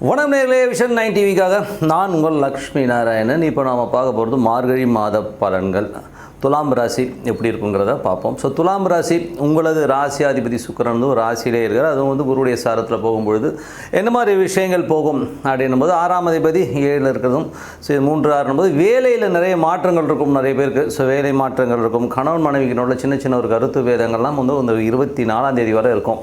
வணக்கம் நேயர்களே, விஷன் 9 டிவிக்காக நான் உங்கள் லக்ஷ்மி நாராயணன். இப்போ நாம் பார்க்க போகிறது மார்கழி மாத பலன்கள். துலாம் ராசி எப்படி இருக்குங்கிறத பார்ப்போம். ஸோ துலாம் ராசி உங்களது ராசியாதிபதி சுக்கிரன் வந்து ஒரு ராசியிலே இருக்கிறார். அதுவும் வந்து குருவுடைய சாரத்தில் போகும்பொழுது என்ன மாதிரி விஷயங்கள் போகும் அப்படின்னும் போது 6ஆம் அதிபதி 7ல் இருக்கிறதும், ஸோ 3, 6 போது வேலையில் நிறைய மாற்றங்கள் இருக்கும் நிறைய பேருக்கு. ஸோ வேலை மாற்றங்கள் இருக்கும். கணவன் மனைவிக்கினோட சின்ன சின்ன ஒரு கருத்து வேதங்கள்லாம் வந்து இந்த 24ஆம் தேதி வரை இருக்கும்.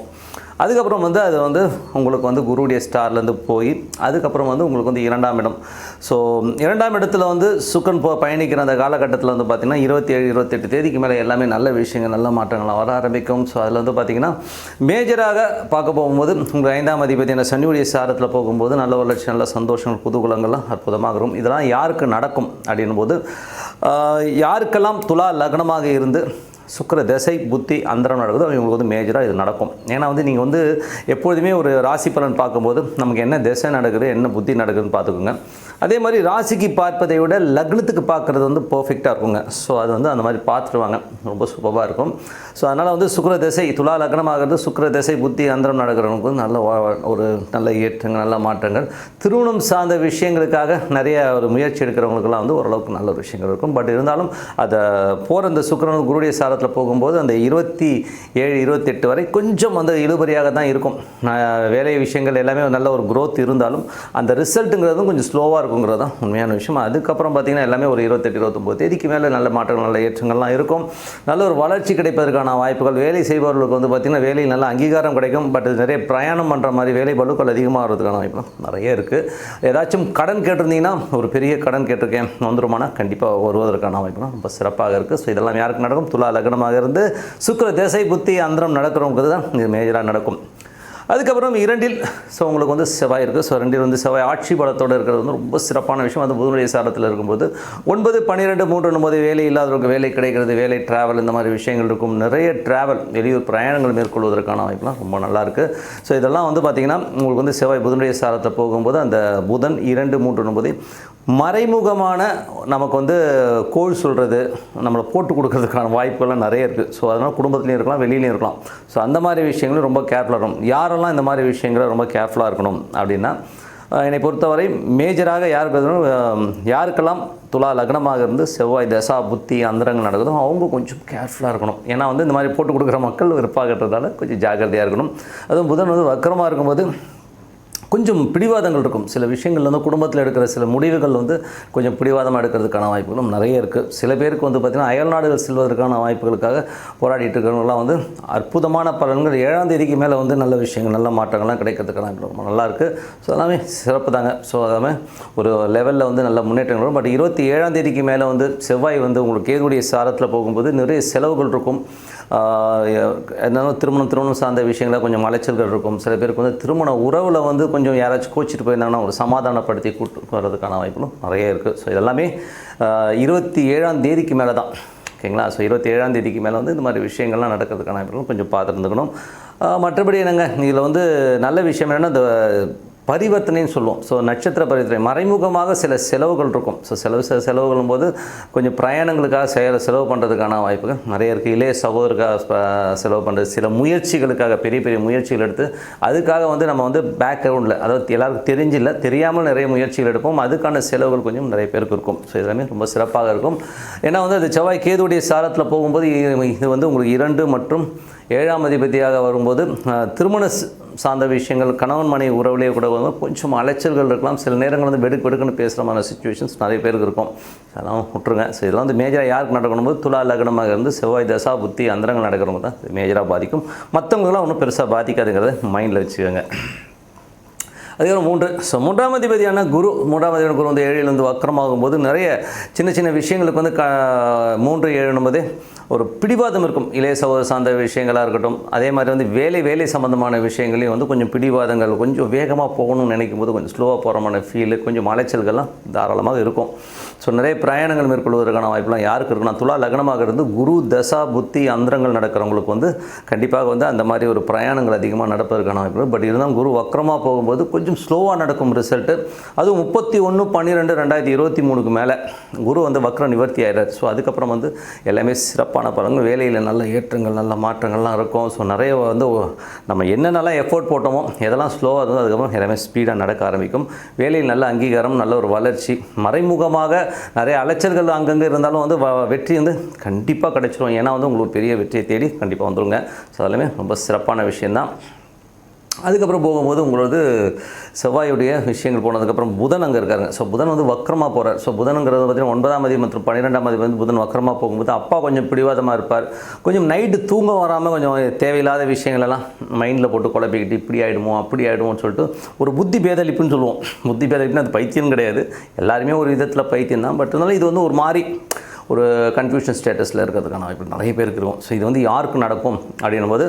அதுக்கப்புறம் வந்து அது வந்து உங்களுக்கு வந்து குருவுடைய ஸ்டார்லேருந்து போய் அதுக்கப்புறம் வந்து உங்களுக்கு வந்து 2ஆம் இடம். ஸோ 2ஆம் இடத்துல வந்து சுக்கரன் பயணிக்கிற அந்த காலகட்டத்தில் வந்து பார்த்திங்கன்னா 27, 28 தேதிக்கு மேலே எல்லாமே நல்ல விஷயங்கள் நல்ல மாற்றங்கள்லாம் வர ஆரம்பிக்கும். ஸோ அதில் வந்து பார்த்திங்கன்னா மேஜராக பார்க்க போகும்போது உங்கள் 5ஆம் அதிபதி அந்த சனியுடைய சாரத்தில் போகும்போது நல்ல வளர்ச்சி, நல்ல சந்தோஷங்கள், குதூகலங்கள்லாம் அற்புதமாக இருக்கும். இதெல்லாம் யாருக்கு நடக்கும் அப்படின்னும் போது யாருக்கெல்லாம் துலா லக்னமாக இருந்து சுக்கிர தசை புத்தி அந்தரம் நடக்குது அவங்களுக்கு வந்து மேஜராக இது நடக்கும். ஏன்னா வந்து நீங்கள் வந்து எப்பொழுதுமே ஒரு ராசி பலன் பார்க்கும்போது நமக்கு என்ன திசை நடக்குது என்ன புத்தி நடக்குதுன்னு பார்த்துக்கோங்க. அதே மாதிரி ராசிக்கு பார்ப்பதை விட லக்னத்துக்கு பார்க்குறது வந்து பர்ஃபெக்டாக இருக்குங்க. ஸோ அது வந்து அந்த மாதிரி பார்த்துருவாங்க, ரொம்ப சூப்பராக இருக்கும். ஸோ அதனால் வந்து சுக்கிர தசை துலா லக்னமாகிறது சுக்கிர தசை புத்தி அந்தரம் நடக்கிறவங்களுக்கு வந்து நல்ல ஒரு நல்ல ஏற்றங்கள் நல்ல மாற்றங்கள். திருமணம் சார்ந்த விஷயங்களுக்காக நிறைய ஒரு முயற்சி எடுக்கிறவங்களுக்கெல்லாம் வந்து ஓரளவுக்கு நல்ல ஒரு விஷயங்கள் இருக்கும். பட் இருந்தாலும் அதை போகிற இந்த சுக்கிரன் குருடைய சாரத்தில் போகும்போது அந்த 27, 28 வரை கொஞ்சம் வந்து இழுபறியாக தான் இருக்கும். வேலை விஷயங்கள் எல்லாமே நல்ல ஒரு growth இருந்தாலும் அந்த ரிசல்ட்டுங்கிறதும் கொஞ்சம் ஸ்லோவாக இருக்குங்கிறது தான் உண்மையான விஷயம். அதுக்கப்புறம் பார்த்திங்கன்னா எல்லாமே ஒரு 28, 29 தேதிக்கு மேலே நல்ல மாற்றங்கள் நல்ல ஏற்றங்கள்லாம் இருக்கும். நல்ல ஒரு வளர்ச்சி கிடைப்பதற்கான வாய்ப்புகள். வேலை செய்பவர்களுக்கு வந்து பார்த்திங்கன்னா வேலையில் நல்ல அங்கீகாரம் கிடைக்கும். பட் நிறைய பிரயாணம் பண்ணுற மாதிரி வேலை பளுக்கள் அதிகமாக வர்றதுக்கான வாய்ப்பு நிறைய இருக்குது. ஏதாச்சும் கடன் கேட்டிருந்தீங்கன்னா ஒரு பெரிய கடன் கேட்டிருக்கேன் வந்துருமானா கண்டிப்பாக வருவதற்கான வாய்ப்புலாம் ரொம்ப சிறப்பாக இருக்குது. ஸோ இதெல்லாம் யாருக்கு நடக்கும்? துலா லக்னமாக இருந்து சுக்கிர தசை புத்தி அந்தரம் நடக்கிறவங்களுக்கு தான் இது மேஜராக நடக்கும். அதுக்கப்புறம் 2ல் ஸோ உங்களுக்கு வந்து செவ்வாய் இருக்குது. ஸோ 2ல் வந்து செவ்வாய் ஆட்சி பலத்தோடு இருக்கிறது வந்து ரொம்ப சிறப்பான விஷயம். அது புதனுடைய சாரத்தில் இருக்கும்போது 9, 12, 3 வேலை இல்லாதவர்களுக்கு வேலை கிடைக்கிறது, வேலை ட்ராவல் இந்த மாதிரி விஷயங்கள் இருக்கும். நிறைய ட்ராவல் வெளியூர் பிரயாணங்கள் மேற்கொள்வதற்கான வாய்ப்புலாம் ரொம்ப நல்லாயிருக்கு. ஸோ இதெல்லாம் வந்து பார்த்திங்கன்னா உங்களுக்கு வந்து செவ்வாய் புதனுடைய சாரத்தில் போகும்போது அந்த புதன் 2, 3 மறைமுகமான நமக்கு வந்து கோள் சொல்கிறது நம்மளை போட்டு கொடுக்கறதுக்கான வாய்ப்புகள்லாம் நிறைய இருக்குது. ஸோ அதனால் குடும்பத்துலேயும் இருக்கலாம் வெளியிலையும் இருக்கலாம். ஸோ அந்த மாதிரி விஷயங்களும் ரொம்ப கேர்ஃபுல்லாக இருக்கணும். யாரெல்லாம் இந்த மாதிரி விஷயங்களை ரொம்ப கேர்ஃபுல்லாக இருக்கணும் அப்படின்னா என்னை பொறுத்தவரை மேஜராக யாருக்கெல்லாம் துலா லக்னமாக இருந்து செவ்வாய் தசா புத்தி அந்தரங்கள் நடக்குதோ அவங்க கொஞ்சம் கேர்ஃபுல்லாக இருக்கணும். ஏன்னா வந்து இந்த மாதிரி போட்டு கொடுக்குற மக்கள் இருப்பாகிறதால கொஞ்சம் ஜாக்கிரதையாக இருக்கணும். அதுவும் புதன் வந்து வக்கரமாக இருக்கும்போது கொஞ்சம் பிடிவாதங்கள் இருக்கும். சில விஷயங்கள் வந்து குடும்பத்தில் எடுக்கிற சில முடிவுகள் வந்து கொஞ்சம் பிடிவாதமாக எடுக்கிறதுக்கான வாய்ப்புகளும் நிறைய இருக்குது. சில பேருக்கு வந்து பார்த்திங்கன்னா அயல் நாடுகள் செல்வதற்கான வாய்ப்புகளுக்காக போராடிட்டு இருக்கிறவங்களாம் வந்து அற்புதமான பலன்கள் 7ஆம் தேதிக்கு மேலே வந்து நல்ல விஷயங்கள் நல்ல மாற்றங்கள்லாம் கிடைக்கிறதுக்கான ரொம்ப நல்லாயிருக்கு. ஸோ எல்லாமே சிறப்பு தாங்க. ஸோ எல்லாமே ஒரு லெவலில் வந்து நல்ல முன்னேற்றங்கள் வரும். பட் 27ஆம் தேதிக்கு மேலே வந்து செவ்வாய் வந்து உங்களுக்கு கேதுடைய சாரத்தில் போகும்போது நிறைய செலவுகள் இருக்கும். என்னன்னா திருமணம் சார்ந்த விஷயங்களில் கொஞ்சம் அலைச்சல்கள் இருக்கும். சில பேருக்கு வந்து திருமண உறவில் வந்து கொஞ்சம் யாராச்சும் கோச்சிட்டு போயிருந்தாங்கன்னா ஒரு சமாதானப்படுத்தி கூட்டு வர்றதுக்கான வாய்ப்புகளும் நிறைய இருக்குது. ஸோ இதெல்லாமே 27ஆம் தேதிக்கு மேலே தான் ஓகேங்களா. ஸோ 27ஆம் தேதிக்கு மேலே வந்து இந்த மாதிரி விஷயங்கள்லாம் நடக்கிறதுக்கான வாய்ப்புகளும் கொஞ்சம் பார்த்துருந்துக்கணும். மற்றபடி என்னங்க இதில் வந்து நல்ல விஷயம் என்னென்னா இந்த பரிவர்த்தனைன்னு சொல்லுவோம். ஸோ நட்சத்திர பரிவர்த்தனை மறைமுகமாக சில செலவுகள் இருக்கும். ஸோ செலவுகளும் போது கொஞ்சம் பிரயாணங்களுக்காக செலவு பண்ணுறதுக்கான வாய்ப்புகள் நிறைய இருக்குது. இளைய சகோதரருக்காக செலவு பண்ணுறது, சில முயற்சிகளுக்காக பெரிய பெரிய முயற்சிகள் எடுத்து அதுக்காக வந்து நம்ம வந்து பேக்ரவுண்டில் அதாவது எல்லாருக்கும் தெரியாமல் நிறைய முயற்சிகள் எடுப்போம். அதுக்கான செலவுகள் கொஞ்சம் நிறைய பேருக்கு இருக்கும். ஸோ இதெல்லாமே ரொம்ப சிறப்பாக இருக்கும். ஏன்னா வந்து அது செவ்வாய் கேதுடைய சாரத்தில் போகும்போது இது வந்து உங்களுக்கு 2 மற்றும் 7ஆம் அதிபதியாக வரும்போது திருமண சார்ந்த விஷயங்கள் கணவன் மனைவி உறவுலேயே கூட கொஞ்சம் அலைச்சல்கள் இருக்கலாம். சில நேரங்கள் வந்து வெடுக்குன்னு பேசுகிற மாதிரி சிச்சுவேஷன்ஸ் நிறைய பேருக்கு இருக்கும். அதெல்லாம் விட்டுருங்க. ஸோ இதெல்லாம் வந்து மேஜராக யாருக்கு நடக்கணும் போது துலா லக்னமாக இருந்து செவ்வாய் தசா புத்தி அந்தரங்கள் நடக்கிறவங்க தான் மேஜராக பாதிக்கும். மற்றவங்களாம் ஒன்றும் பெருசாக பாதிக்காதுங்கிறத மைண்டில் வச்சுக்கோங்க. அதுக்கப்புறம் 3. ஸோ 3ஆம் அதிபதியான குரு 3ஆம் அதிபதியான குரு வந்து 7ல் வந்து வக்கரமாகும்போது நிறைய சின்ன சின்ன விஷயங்களுக்கு வந்து 3, 7 ஒரு பிடிவாதம் இருக்கும். இளைய சகோதர சார்ந்த விஷயங்களாக இருக்கட்டும். அதே மாதிரி வந்து வேலை சம்மந்தமான விஷயங்களையும் வந்து கொஞ்சம் பிடிவாதங்கள் கொஞ்சம் வேகமாக போகணும்னு நினைக்கும் போது கொஞ்சம் ஸ்லோவாக போகிறமான ஃபீலு கொஞ்சம் அலைச்சல்கள்லாம் தாராளமாக இருக்கும். ஸோ நிறைய பிரயாணங்கள் மேற்கொள்வதற்கான வாய்ப்புலாம் யாருக்கு இருக்குன்னா துலா லக்னமாக இருந்து குரு தசா புத்தி அந்தரங்கள் நடக்கிறவங்களுக்கு வந்து கண்டிப்பாக வந்து அந்த மாதிரி ஒரு பிரயாணங்கள் அதிகமாக நடப்பதற்கான வாய்ப்பு. பட் இருந்தாலும் குரு வக்கரமாக போகும்போது கொஞ்சம் ஸ்லோவாக நடக்கும் ரிசல்ட்டு. அதுவும் 31/12/2023 மேலே குரு வந்து வக்ர நிவர்த்தி ஆகிறார். ஸோ அதுக்கப்புறம் வந்து எல்லாமே சிறப்பான சிறப்பான பலன்கள். வேலையில் நல்ல ஏற்றங்கள் நல்ல மாற்றங்கள்லாம் இருக்கும். ஸோ நிறைய வந்து நம்ம என்னென்னலாம் எஃபோர்ட் போட்டோமோ எதெல்லாம் ஸ்லோவாக இருந்தோ அதுக்கப்புறம் எல்லாமே ஸ்பீடாக நடக்க ஆரம்பிக்கும். வேலையில் நல்ல அங்கீகாரம் நல்ல ஒரு வளர்ச்சி, மறைமுகமாக நிறைய அலைச்சல்கள் அங்கங்கே இருந்தாலும் வந்து வெற்றி வந்து கண்டிப்பாக கிடைச்சிரும். ஏன்னா வந்து உங்களுக்கு பெரிய வெற்றியை தேடி கண்டிப்பாக வந்துடுங்க. ஸோ அதெல்லாமே ரொம்ப சிறப்பான விஷயந்தான். அதுக்கப்புறம் போகும்போது உங்களோட செவ்வாயுடைய விஷயங்கள் போனதுக்கப்புறம் புதன் அங்கே இருக்காருங்க. ஸோ புதன் வந்து வக்கரமாக போகிறார். ஸோ புதனுங்கிறது பார்த்திங்கன்னா 9ஆம் தேதி மற்றும் 12ஆம் தேதி வந்து புதன் வக்கரமாக போகும்போது அப்பா கொஞ்சம் பிடிவாதமாக இருப்பார். கொஞ்சம் நைட்டு தூங்க வராமல் கொஞ்சம் தேவையில்லாத விஷயங்களெல்லாம் மைண்டில் போட்டு குழப்பிக்கிட்டு இப்படி ஆகிடுமோ அப்படி ஆகிடுமோன்னு சொல்லிட்டு ஒரு புத்தி பேதளிப்புன்னு சொல்லுவோம். புத்தி பேதளிப்புன்னு அது பைத்தியம் கிடையாது, எல்லாருமே ஒரு விதத்தில் பைத்தியம் தான். பட் இருந்தாலும் இது வந்து ஒரு மாதிரி ஒரு கன்ஃபியூஷன் ஸ்டேட்டஸில் இருக்கிறதுக்கான வாய்ப்பு நிறைய பேருக்கு இருக்கும். ஸோ இது வந்து யாருக்கு நடக்கும் அப்படின்னும் போது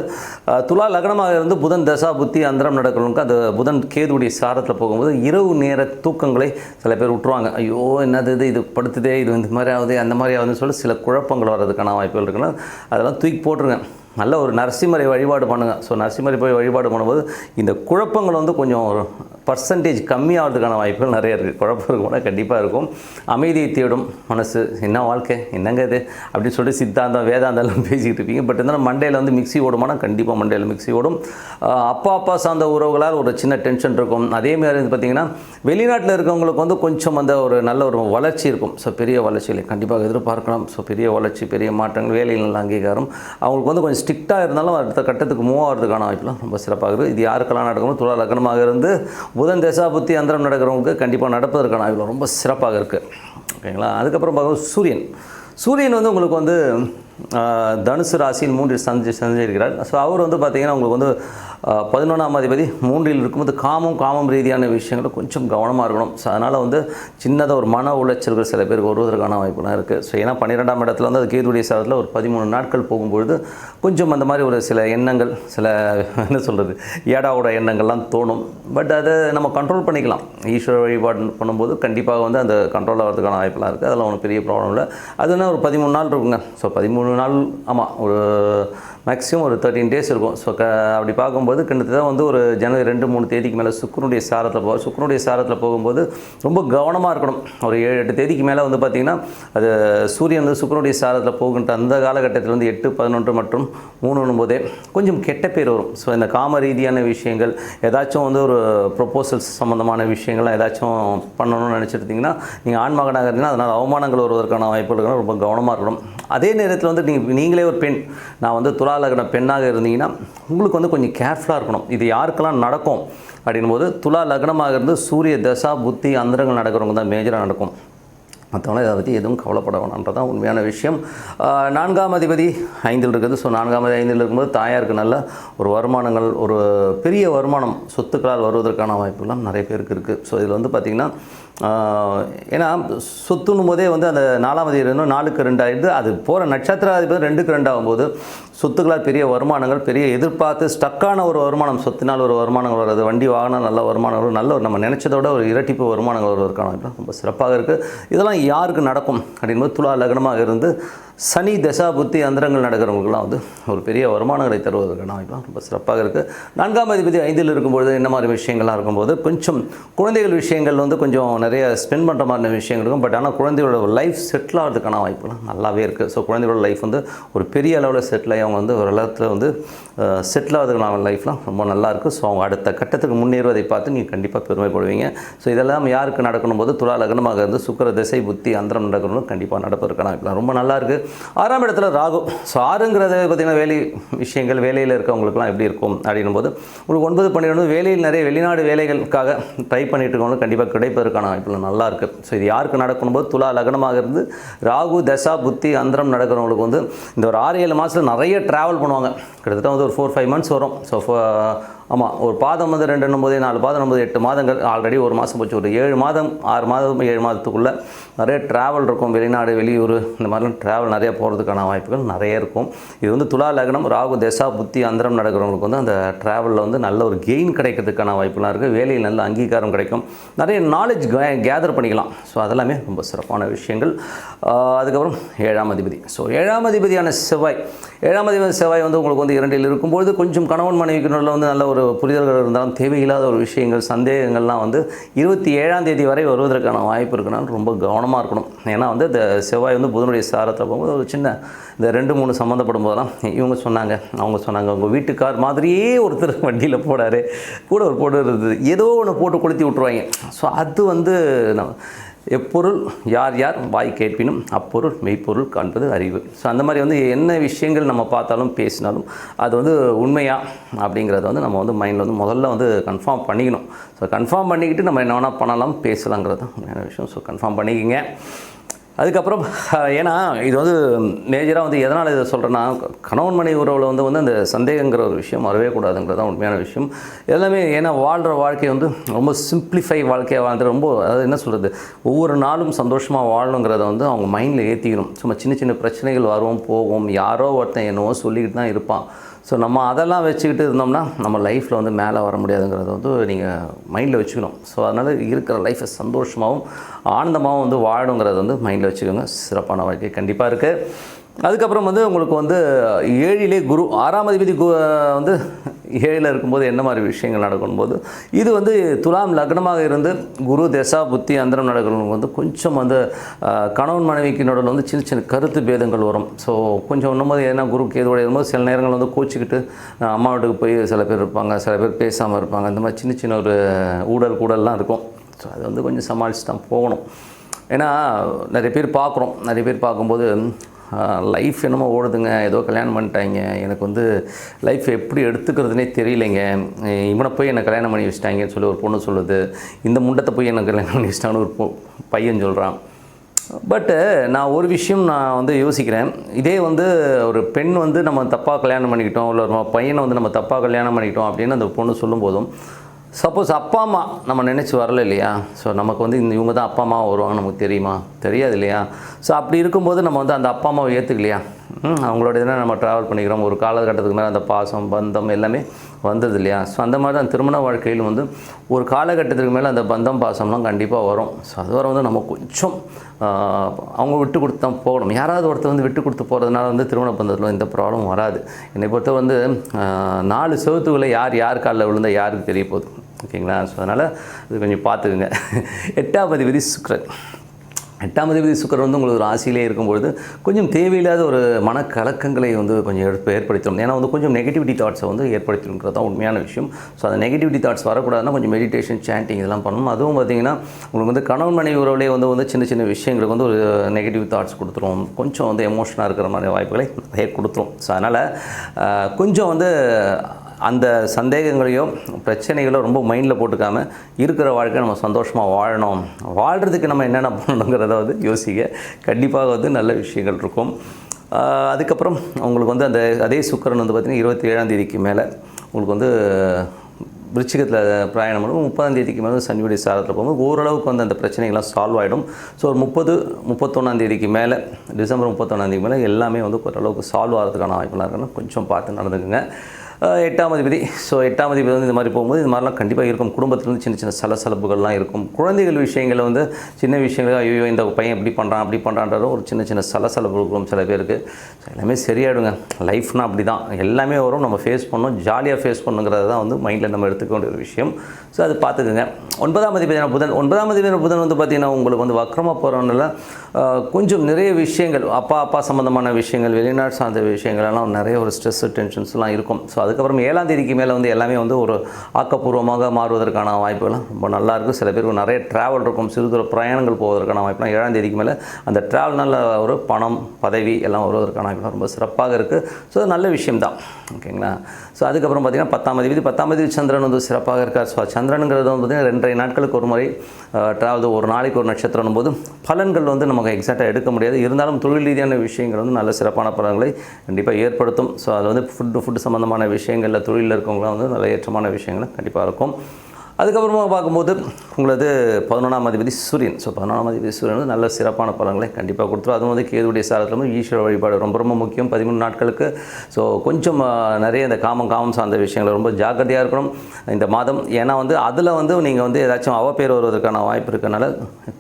துலா லக்னமாக இருந்து புதன் தசா புத்தி அந்தரம் நடக்கிறவங்களுக்கு அந்த புதன் கேதுடைய சாரத்தில் போகும்போது இரவு நேர தூக்கங்களை சில பேர் விட்டுருவாங்க. ஐயோ என்னது இது படுத்துதே, இது இந்த மாதிரி ஆகுது அந்த மாதிரி ஆகுதுன்னு சொல்லி சில குழப்பங்கள் வர்றதுக்கான வாய்ப்புகள் இருக்குன்னா அதெல்லாம் தூக்கி போட்டுருங்க. நல்ல ஒரு நரசிம்மரை வழிபாடு பண்ணுங்கள். ஸோ நரசிம்மரை போய் வழிபாடு பண்ணும்போது இந்த குழப்பங்கள் வந்து கொஞ்சம் ஒரு பர்சன்டேஜ் கம்மியாகிறதுக்கான வாய்ப்புகள் நிறைய இருக்குது. குழப்பம் இருக்கும்போது கண்டிப்பாக இருக்கும். அமைதியை தேடும் மனசு, என்ன வாழ்க்கை என்னங்க இது அப்படின்னு சொல்லிட்டு சித்தாந்தம் வேதாந்தெல்லாம் பேசிக்கிட்டு இருப்பீங்க. பட் இருந்தாலும் மண்டையில் வந்து மிக்ஸி ஓடுமானா கண்டிப்பாக மண்டையில் மிக்ஸி ஓடும். அப்பா சார்ந்த உறவுகளால் ஒரு சின்ன டென்ஷன் இருக்கும். அதேமாதிரி வந்து பார்த்திங்கன்னா வெளிநாட்டில் இருக்கவங்களுக்கு வந்து கொஞ்சம் அந்த ஒரு நல்ல ஒரு வளர்ச்சி இருக்கும். ஸோ பெரிய வளர்ச்சிகளை கண்டிப்பாக எதிர்பார்க்கலாம். ஸோ பெரிய வளர்ச்சி பெரிய மாற்றங்கள் வேலையில் நல்ல அங்கீகாரம். அவங்களுக்கு வந்து கொஞ்சம் ஸ்ட்ரிக்டாக இருந்தாலும் அடுத்த கட்டத்துக்கு மூவ் ஆகிறதுக்கான வாய்ப்புலாம் ரொம்ப சிறப்பாக இருக்குது. இது யாருக்கெல்லாம் நடக்கணும்? துலா லக்னமாக இருந்து புதன் தசா புத்தி அந்தரம் நடக்கிறவங்களுக்கு கண்டிப்பாக நடப்பதற்கான வாய்ப்பு ரொம்ப சிறப்பாக இருக்குது. ஓகேங்களா? அதுக்கப்புறம் பார்க்க சூரியன் வந்து உங்களுக்கு வந்து தனுசு ராசியில் 3 சஞ்சரிக்கிறார். ஸோ அவர் வந்து பார்த்திங்கன்னா உங்களுக்கு வந்து 11ஆம் அதிபதி 3இல் இருக்கும்போது காமம் ரீதியான விஷயங்கள் கொஞ்சம் கவனமாக இருக்கணும். ஸோ அதனால் வந்து சின்னதாக ஒரு மன உளைச்சல்கள் சில பேருக்கு வருவதற்கான வாய்ப்புலாம் இருக்குது. ஸோ ஏன்னா 12ஆம் இடத்துல வந்து அது கேதுடைய சாரத்தில் ஒரு 13 நாட்கள் போகும்பொழுது கொஞ்சம் அந்த மாதிரி ஒரு சில எண்ணங்கள் சில என்ன சொல்கிறது ஏடாவோட எண்ணங்கள்லாம் தோணும். பட் அதை நம்ம கண்ட்ரோல் பண்ணிக்கலாம். ஈஸ்வர வழிபாடு பண்ணும்போது கண்டிப்பாக வந்து அந்த கண்ட்ரோல் ஆகிறதுக்கான வாய்ப்புலாம் இருக்குது. அதெல்லாம் ஒன்றும் பெரிய ப்ராப்ளம் இல்லை. அதுனா ஒரு 13 நாள் இருக்குங்க. ஸோ 13 நாள் ஆமாம் ஒரு மேக்ஸிமம் ஒரு 13 டேஸ் இருக்கும். ஸோ அப்படி பார்க்கும்போது கிட்டத்தட்ட வந்து ஒரு ஜனவரி 2-3 தேதிக்கு மேலே சுக்கிரனுடைய சாரத்தில் போவார். சுக்கிரனுடைய சாரத்தில் போகும்போது ரொம்ப கவனமாக இருக்கணும். ஒரு 7-8 தேதிக்கு மேலே வந்து பார்த்திங்கன்னா அது சூரியன் வந்து சுக்கிரனுடைய சாரத்தில் போகின்ற அந்த காலகட்டத்தில் வந்து 8, 11 மற்றும் 3 கொஞ்சம் கெட்ட பேர் வரும். ஸோ இந்த காம ரீதியான விஷயங்கள் ஏதாச்சும் வந்து ஒரு ப்ரொப்போசல்ஸ் சம்மந்தமான விஷயங்கள்லாம் ஏதாச்சும் பண்ணணும்னு நினச்சிருந்தீங்கன்னா நீங்கள் ஆண்மகனாக இருந்தீங்கன்னா அதனால் அவமானங்கள் வருவதற்கான வாய்ப்புகள் ரொம்ப கவனமாக இருக்கணும். அதே நேரத்தில் வந்து நீங்களே ஒரு பெண், நான் வந்து துலா லக்ன பெண்ணாக இருந்தீங்கன்னா உங்களுக்கு வந்து கொஞ்சம் கேர்ஃபுல்லாக இருக்கணும். இது யாருக்கெல்லாம் நடக்கும் அப்படின்போது துலா லக்னமாக இருந்து சூரிய தசா புத்தி அந்தரங்கள் நடக்கிறவங்க தான் மேஜராக நடக்கும். மற்றவங்கள இதை பற்றி எதுவும் கவலைப்பட வேணான்றதான் உண்மையான விஷயம். 4ஆம் அதிபதி 5இல் இருக்குது. ஸோ 4ஆம் அதிபதி 5இல் இருக்கும்போது தாயாருக்கு நல்ல ஒரு வருமானங்கள் ஒரு பெரிய வருமானம் சொத்துக்களால் வருவதற்கான வாய்ப்புலாம் நிறைய பேருக்கு இருக்குது. ஸோ இதில் வந்து பார்த்திங்கன்னா ஏன்னா சொத்துன்னும் போதே வந்து அந்த 4ஆம் அதிபதி 4க்கு 2 ஆகிடுது. அது போகிற நட்சத்திராதிபதி 2க்கு 2 ஆகும்போது சொத்துக்களால் பெரிய வருமானங்கள் பெரிய எதிர்பார்த்து ஸ்டக்கான ஒரு வருமானம் சொத்தினால் ஒரு வருமானங்கள் வருது. வண்டி வாகனம் நல்ல வருமானங்கள் நல்ல ஒரு நம்ம நினச்சதோட ஒரு இரட்டிப்பு வருமானங்கள் வருவதற்கான வாய்ப்பு ரொம்ப சிறப்பாக இருக்குது. இதெல்லாம் யாருக்கு நடக்கும் அப்படின்போது துலா லக்னமாக இருந்து சனி தசா புத்தி அந்தரங்கள் நடக்கிறவங்களுக்குலாம் வந்து ஒரு பெரிய வருமானங்களை தருவதற்கான வாய்ப்புலாம் ரொம்ப சிறப்பாக இருக்குது. 4ஆம் அதிபதி 5இல் இருக்கும்பொழுது என்ன மாதிரி விஷயங்கள்லாம் இருக்கும்போது கொஞ்சம் குழந்தைகள் விஷயங்கள் வந்து கொஞ்சம் நிறைய ஸ்பெண்ட் பண்ணுற மாதிரி விஷயங்கள் இருக்கும். பட் ஆனால் குழந்தைகளோட லைஃப் செட்டில் ஆகிறதுக்கான வாய்ப்புலாம் நல்லாவே இருக்குது. ஸோ குழந்தைகளோட லைஃப் வந்து ஒரு பெரிய அளவில் செட்டில் ஆகி அவங்க வந்து ஒரு இடத்துல வந்து செட்டில் ஆகிறதுக்கான லைஃப்லாம் ரொம்ப நல்லாயிருக்கு. ஸோ அவங்க அடுத்த கட்டத்துக்கு முன்னேறுவதை பார்த்து நீங்கள் கண்டிப்பாக பெருமைப்படுவீங்க. ஸோ இதெல்லாம் யாருக்கு நடக்கணும் போது துலா லக்னமாக இருந்து சுக்கிர திசை புத்தி அந்தரம் நடக்கணும் கண்டிப்பாக நடப்பதற்கான வாய்ப்புலாம் ரொம்ப நல்லாயிருக்கு. 6ஆம் இடத்துல ராகு. ஸோ 6ங்கிறது பார்த்திங்கன்னா வேலை விஷயங்கள் வேலையில் இருக்கவங்களுக்குலாம் எப்படி இருக்கும் அப்படின்னும் போது ஒரு 9, 12 வேலையில் நிறைய வெளிநாடு வேலைகளுக்காக ட்ரை பண்ணிட்டு இருக்கவங்களுக்கு கண்டிப்பாக கிடைப்பதற்கான வாய்ப்புகள் நல்லா இருக்குது. ஸோ இது யாருக்கு நடக்கணும் போது துலா லக்னமாக இருந்து ராகு தசா புத்தி அந்தரம் நடக்கிறவங்களுக்கு வந்து இந்த ஒரு 6-7 மாதத்தில் நிறைய ட்ராவல் பண்ணுவாங்க. கிட்டத்தட்ட வந்து ஒரு 4-5 மந்த்ஸ் வரும். ஸோ ஆமாம் ஒரு பாதம் வந்து 2 4 பாதம் 8 மாதங்கள் ஆல்ரெடி ஒரு மாதம் போச்சு. ஒரு 7 மாதம் 6 மாதம் 7 மாதத்துக்குள்ளே நிறைய ட்ராவல் இருக்கும். வெளிநாடு வெளியூர் இந்த மாதிரிலாம் ட்ராவல் நிறைய போகிறதுக்கான வாய்ப்புகள் நிறைய இருக்கும். இது வந்து துலா லக்னம் ராகு தசா புத்தி அந்தரம் நடக்கிறவங்களுக்கு வந்து அந்த ட்ராவலில் வந்து நல்ல ஒரு கெயின் கிடைக்கிறதுக்கான வாய்ப்புலாம் இருக்குது. வேலையில் நல்ல அங்கீகாரம் கிடைக்கும். நிறைய நாலேஜ் கேதர் பண்ணிக்கலாம். ஸோ அதெல்லாமே ரொம்ப சிறப்பான விஷயங்கள். அதுக்கப்புறம் 7ஆம் அதிபதி. ஸோ 7ஆம் அதிபதியான செவ்வாய் 7ஆம் அதிபதி செவ்வாய் வந்து உங்களுக்கு வந்து 2ல் இருக்கும்போது கொஞ்சம் கணவன் மனைவிக்கு நடுவில் வந்து நல்ல ஒரு புரிதல்கள் இருந்தாலும் தேவையில்லாத ஒரு விஷயங்கள் சந்தேகங்கள்லாம் வந்து 27ஆம் தேதி வரை வருவதற்கான வாய்ப்பு இருக்குனாலும் ரொம்ப கவனமாக இருக்கணும். ஏன்னா வந்து இந்த செவ்வாய் வந்து புதனுடைய சாரத்தில் போகும்போது ஒரு சின்ன இந்த 2-3 சம்மந்தப்படும் போதெல்லாம் இவங்க சொன்னாங்க அவங்க சொன்னாங்க உங்கள் வீட்டுக்கார் மாதிரியே ஒருத்தர் வண்டியில் போடாரு கூட ஒரு போட்டு இருந்தது ஏதோ ஒன்று போட்டு கொளுத்தி விட்ருவாங்க. ஸோ அது வந்து நம்ம எப்பொருள் யார் யார் வாய் கேட்பினும் அப்பொருள் மெய்ப்பொருள் காண்பது அறிவு. ஸோ அந்த மாதிரி வந்து என்ன விஷயங்கள் நம்ம பார்த்தாலும் பேசினாலும் அது வந்து உண்மையா அப்படிங்கிறத வந்து நம்ம வந்து மைண்டில் வந்து முதல்ல வந்து கன்ஃபார்ம் பண்ணிக்கணும். ஸோ கன்ஃபார்ம் பண்ணிக்கிட்டு நம்ம என்ன வேணால் பண்ணலாம் பேசலாங்கிறது தான் உண்மையான விஷயம். ஸோ கன்ஃபார்ம் பண்ணிக்கிங்க. அதுக்கப்புறம் ஏன்னா இது வந்து மேஜராக வந்து எதனால் இதை சொல்கிறேன்னா கணவன் மனைவி உறவில் வந்து அந்த சந்தேகங்கிற ஒரு விஷயம் வரவே கூடாதுங்கிறது தான் உண்மையான விஷயம். எல்லாமே ஏன்னா வாழ்கிற வாழ்க்கை வந்து ரொம்ப சிம்பிளிஃபை வாழ்க்கையாக வாழ்ந்து ரொம்ப அதாவது என்ன சொல்கிறது ஒவ்வொரு நாளும் சந்தோஷமாக வாழணுங்கிறத வந்து அவங்க மைண்டில் ஏற்றிக்கணும். சும்மா சின்ன சின்ன பிரச்சனைகள் வரும் போகும் யாரோ ஒருத்தன் என்னவோ சொல்லிக்கிட்டு தான் இருப்பான். ஸோ நம்ம அதெல்லாம் வச்சுக்கிட்டு இருந்தோம்னா நம்ம லைஃப்பில் வந்து மேலே வர முடியாதுங்கிறத வந்து நீங்கள் மைண்டில் வச்சுக்கணும். ஸோ அதனால் இருக்கிற லைஃப்பை சந்தோஷமாகவும் ஆனந்தமாகவும் வந்து வாழணுங்கிறத வந்து மைண்டில் வச்சுக்கோங்க. சிறப்பான வாழ்க்கை கண்டிப்பாக இருக்குது. அதுக்கப்புறம் வந்து உங்களுக்கு வந்து 7லே குரு 6ஆம் அதிபதி வந்து 7ல் இருக்கும்போது என்ன மாதிரி விஷயங்கள் நடக்கும்போது இது வந்து துலாம் லக்னமாக இருந்து குரு தசா புத்தி அந்தரம் நடக்கணும் வந்து கொஞ்சம் வந்து கணவன் மனைவிக்கு நடுவில் வந்து சின்ன சின்ன கருத்து பேதங்கள் வரும். ஸோ கொஞ்சம் ஒன்றும்போது ஏன்னா குரு கேதுவோட இருக்கும்போது சில நேரங்கள் வந்து கோச்சிக்கிட்டு அம்மா வீட்டுக்கு போய் சில பேர் இருப்பாங்க சில பேர் பேசாமல் இருப்பாங்க. இந்த மாதிரி சின்ன சின்ன ஒரு கூடல்லாம் இருக்கும். ஸோ அது வந்து கொஞ்சம் சமாளித்து தான் போகணும். ஏன்னா நிறைய பேர் பார்க்கும்போது லைஃப் என்னமோ ஓடுதுங்க ஏதோ கல்யாணம் பண்ணிட்டாங்க எனக்கு வந்து லைஃப் எப்படி எடுத்துக்கிறதுனே தெரியலைங்க இவனை போய் என்னை கல்யாணம் பண்ணி வச்சிட்டாங்கன்னு சொல்லி ஒரு பொண்ணு சொல்லுது. இந்த முண்டத்தை போய் என்னை கல்யாணம் பண்ணி வச்சிட்டான்னு ஒரு பையன் சொல்கிறான். பட்டு நான் ஒரு விஷயம் நான் வந்து யோசிக்கிறேன். இதே வந்து ஒரு பெண் வந்து நம்ம தப்பாக கல்யாணம் பண்ணிக்கிட்டோம் இல்லை ஒரு பையனை வந்து நம்ம தப்பாக கல்யாணம் பண்ணிக்கிட்டோம் அப்படின்னு அந்த பொண்ணு சொல்லும்போதும் சப்போஸ் அப்பா அம்மா நம்ம நினச்சி வரல இல்லையா. ஸோ நமக்கு வந்து இவங்க தான் அப்பா அம்மா வருவாங்க நமக்கு தெரியுமா தெரியாது இல்லையா. ஸோ அப்படி இருக்கும்போது நம்ம வந்து அந்த அப்பா அம்மாவை ஏற்றுக்கலையா அவங்களோட இதில் நம்ம ட்ராவல் பண்ணிக்கிறோம். ஒரு காலகட்டத்துக்கு மேலே அந்த பாசம் பந்தம் எல்லாமே வந்தது இல்லையா. ஸோ அந்த மாதிரி தான் திருமண வாழ்க்கையில் வந்து ஒரு காலகட்டத்துக்கு மேலே அந்த பந்தம் பாசம்லாம் கண்டிப்பாக வரும். ஸோ அது வர வந்து நம்ம கொஞ்சம் அவங்க விட்டு கொடுத்து தான் போகணும். யாராவது ஒருத்தர் வந்து விட்டு கொடுத்து போகிறதுனால வந்து திருமண பந்தத்தில் எந்த ப்ராப்ளம் வராது. என்னை பொறுத்த வந்து 4 செவத்துக்குள்ளே யார் காலில் விழுந்தால் யாருக்கு தெரிய போகுது ஓகேங்களா. ஸோ அதனால் இது கொஞ்சம் பார்த்துக்குங்க. 8ஆம் அதிபதி சுக்கிரன் 8ஆம் அதிபதி சுக்கிரன் வந்து உங்களுக்கு ராசியிலே இருக்கும்பொழுது கொஞ்சம் தேவையில்லாத ஒரு மனக்கலக்கங்களை வந்து கொஞ்சம் ஏற்படுத்திடும். ஏன்னா வந்து கொஞ்சம் நெகட்டிவிட்டி தாட்ஸை வந்து ஏற்படுத்திடுங்கிறது தான் உண்மையான விஷயம். ஸோ அந்த நெகட்டிவிட்டி தாட்ஸ் வரக்கூடாதுன்னா கொஞ்சம் மெடிடேஷன் சாண்டிங் இதெல்லாம் பண்ணணும். அதுவும் பார்த்திங்கன்னா உங்களுக்கு வந்து கணவன் மனைவி உறவுலேயே வந்து சின்ன சின்ன விஷயங்களுக்கு வந்து ஒரு நெகட்டிவ் தாட்ஸ் கொடுத்துரும். கொஞ்சம் வந்து எமோஷனாக இருக்கிற மாதிரி வாய்ப்புகளை நிறைய கொடுத்துரும். ஸோ அதனால் கொஞ்சம் வந்து அந்த சந்தேகங்களையோ பிரச்சனைகளோ ரொம்ப மைண்டில் போட்டுக்காமல் இருக்கிற வாழ்க்கை நம்ம சந்தோஷமாக வாழணும். வாழ்கிறதுக்கு நம்ம என்னென்ன பண்ணணுங்கிறத வந்து யோசிக்க கண்டிப்பாக வந்து நல்ல விஷயங்கள் இருக்கும். அதுக்கப்புறம் உங்களுக்கு வந்து அதே சுக்கிரன் வந்து பார்த்திங்கன்னா 27ஆம் தேதிக்கு மேலே உங்களுக்கு வந்து விருச்சிகத்தில் பிரயாணம் பண்ணும். 30ஆம் தேதிக்கு மேலே சனியுடைய சாரத்தில் போகும்போது ஓரளவுக்கு வந்து அந்த பிரச்சனைகள்லாம் சால்வ் ஆகிடும். ஸோ ஒரு 31ஆம் தேதிக்கு மேலே டிசம்பர் 31ஆம் தேதிக்கு மேலே எல்லாமே வந்து ஓரளவுக்கு சால்வ் ஆகிறதுக்கான வாய்ப்புலாம் இருக்குன்னு கொஞ்சம் பார்த்து நடந்துக்குங்க. 8ஆம் அதிபதி. ஸோ 8ஆம் அதிபதி வந்து இந்த மாதிரி போகும்போது இது மாதிரிலாம் கண்டிப்பாக இருக்கும். குடும்பத்துலேருந்து சின்ன சின்ன சலசலப்புகள்லாம் இருக்கும். குழந்தைகள் விஷயங்களில் வந்து சின்ன விஷயங்கள் ஐயோ இந்த பையன் இப்படி பண்ணுறான் அப்படி பண்ணுறான்ற ஒரு சின்ன சின்ன சலசலப்பு இருக்கும் சில பேருக்கு. ஸோ எல்லாமே சரியாயிடுங்க. லைஃப்னால் அப்படி தான் எல்லாமே வரும். நம்ம ஃபேஸ் பண்ணணும் ஜாலியாக ஃபேஸ் பண்ணுங்கிறது தான் வந்து மைண்டில் நம்ம எடுத்துக்க வேண்டிய ஒரு விஷயம். ஸோ அது பார்த்துக்குங்க. 9ஆம் அதிபதியான புதன் 9ஆம் அதிபதியான புதன் வந்து பார்த்திங்கன்னா உங்களுக்கு வந்து வக்கரமாக போகிறவனால கொஞ்சம் நிறைய விஷயங்கள் அப்பா சம்மந்தமான விஷயங்கள் வெளிநாடு சார்ந்த விஷயங்கள்லாம் நிறைய ஒரு ஸ்ட்ரெஸ் டென்ஷன்ஸ்லாம் இருக்கும். ஸோ அதுக்கப்புறம் 7ஆம் தேதிக்கு மேலே வந்து எல்லாமே வந்து ஒரு ஆக்கப்பூர்வமாக மாறுவதற்கான வாய்ப்புகள்லாம் ரொம்ப நல்லாயிருக்கும். சில பேருக்கு நிறைய ட்ராவல் இருக்கும். சிறு தூர பிரயாணங்கள் போவதற்கான வாய்ப்புலாம் 7ஆம் தேதிக்கு மேலே அந்த ட்ராவல்னால் ஒரு பணம் பதவி எல்லாம் வருவதற்கான வாய்ப்புலாம் ரொம்ப சிறப்பாக இருக்குது. ஸோ நல்ல விஷயம்தான் ஓகேங்களா. ஸோ அதுக்கப்புறம் பார்த்திங்கன்னா 10ஆம் அதிபதி சந்திரன் வந்து சிறப்பாக இருக்கார். ஸோ சந்திரனுங்கிறது வந்து பார்த்திங்கன்னா 2.5 நாட்களுக்கு ஒரு முறை ட்ராவல் ஒரு நாளைக்கு ஒரு நட்சத்திரம் போது பலன்கள் வந்து நமக்கு எக்ஸாக்டாக எடுக்க முடியாது. இருந்தாலும் தொழில் ரீதியான விஷயங்கள் வந்து நல்ல சிறப்பான பலன்களை கண்டிப்பாக ஏற்படுத்தும். ஸோ அது வந்து ஃபுட்டு சம்மந்தமான விஷயங்களில் தொழிலில் இருக்கவங்களாம் வந்து நல்ல ஏற்றமான விஷயங்கள் கண்டிப்பாக இருக்கும். அதுக்கப்புறமா பார்க்கும்போது உங்களது 11ஆம் அதிபதி சூரியன். ஸோ 11ஆம் அதிபதி சூரியன் வந்து நல்ல சிறப்பான பலன்களை கண்டிப்பாக கொடுத்துரும். அதுவும் வந்து கேதுவுடைய சாரத்தில் ஈஸ்வர வழிபாடு ரொம்ப ரொம்ப முக்கியம் 13 நாட்களுக்கு. ஸோ கொஞ்சம் நிறைய இந்த காமம் சார்ந்த விஷயங்கள் ரொம்ப ஜாக்கிரதையாக இருக்கணும் இந்த மாதம். ஏன்னா வந்து அதில் வந்து நீங்கள் வந்து ஏதாச்சும் அவப்பேர் வருவதற்கான வாய்ப்பு இருக்கனால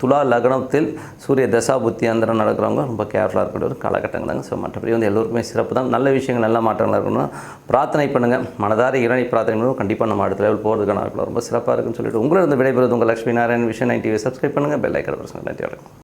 துலா லக்னத்தில் சூரிய தசா புத்தி அந்தரம் நடக்கிறவங்க ரொம்ப கேர்ஃபுல்லாக இருக்கிற ஒரு காலகட்டங்கள் தாங்க. ஸோ மற்றபடி வந்து எல்லோருக்குமே சிறப்பு தான். நல்ல விஷயங்கள் நல்ல மாற்றங்கள் இருக்கணும்னா பிரார்த்தனை பண்ணுங்கள். மனதார இறைவனை பிரார்த்தனை பண்ணுவோம். கண்டிப்பாக நம்ம அடுத்த லெவல் போகிறதுக்கான ரொம்ப சிறப்பாக இருக்குன்னு சொல்லிட்டு உங்களிடம் விடைபெறுவது உங்கள் Lakshmi Narayan Vision 9 TV subscribe பண்ணுங்கள். Bell icon press. நன்றி.